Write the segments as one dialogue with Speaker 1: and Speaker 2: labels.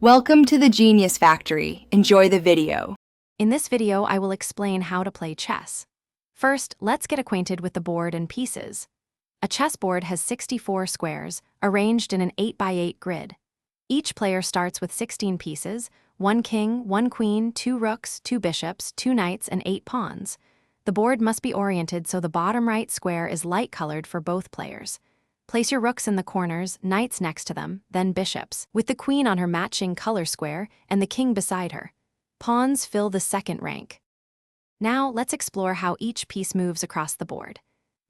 Speaker 1: Welcome to the Genius Factory. Enjoy the video.
Speaker 2: In this video, I will explain how to play chess. First, let's get acquainted with the board and pieces. A chessboard has 64 squares, arranged in an 8x8 grid. Each player starts with 16 pieces, 1 king, 1 queen, 2 rooks, 2 bishops, 2 knights, and 8 pawns. The board must be oriented so the bottom right square is light-colored for both players. Place your rooks in the corners, knights next to them, then bishops, with the queen on her matching color square and the king beside her. Pawns fill the second rank. Now, let's explore how each piece moves across the board.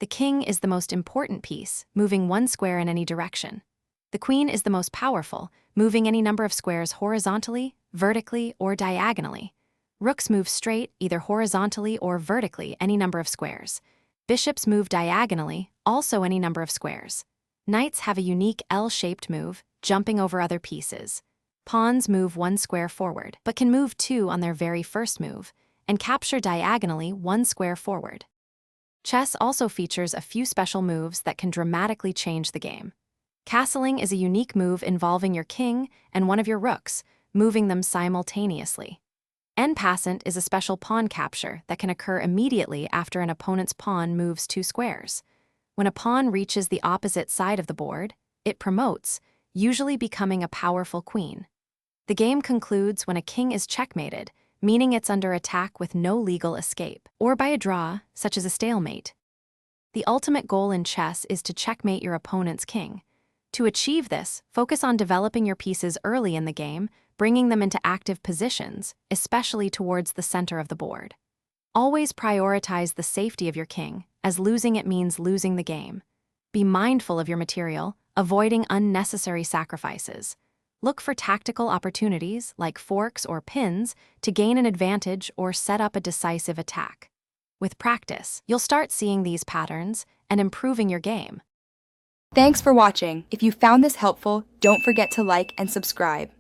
Speaker 2: The king is the most important piece, moving 1 square in any direction. The queen is the most powerful, moving any number of squares horizontally, vertically, or diagonally. Rooks move straight, either horizontally or vertically, any number of squares. Bishops move diagonally, also any number of squares. Knights have a unique L-shaped move, jumping over other pieces. Pawns move 1 square forward, but can move 2 on their very first move, and capture diagonally 1 square forward. Chess also features a few special moves that can dramatically change the game. Castling is a unique move involving your king and one of your rooks, moving them simultaneously. En passant is a special pawn capture that can occur immediately after an opponent's pawn moves 2 squares. When a pawn reaches the opposite side of the board, it promotes, usually becoming a powerful queen. The game concludes when a king is checkmated, meaning it's under attack with no legal escape, or by a draw, such as a stalemate. The ultimate goal in chess is to checkmate your opponent's king. To achieve this, focus on developing your pieces early in the game, bringing them into active positions, especially towards the center of the board. Always prioritize the safety of your king, as losing it means losing the game. Be mindful of your material, avoiding unnecessary sacrifices. Look for tactical opportunities, like forks or pins, to gain an advantage or set up a decisive attack. With practice, you'll start seeing these patterns and improving your game.
Speaker 1: Thanks for watching. If you found this helpful, don't forget to like and subscribe.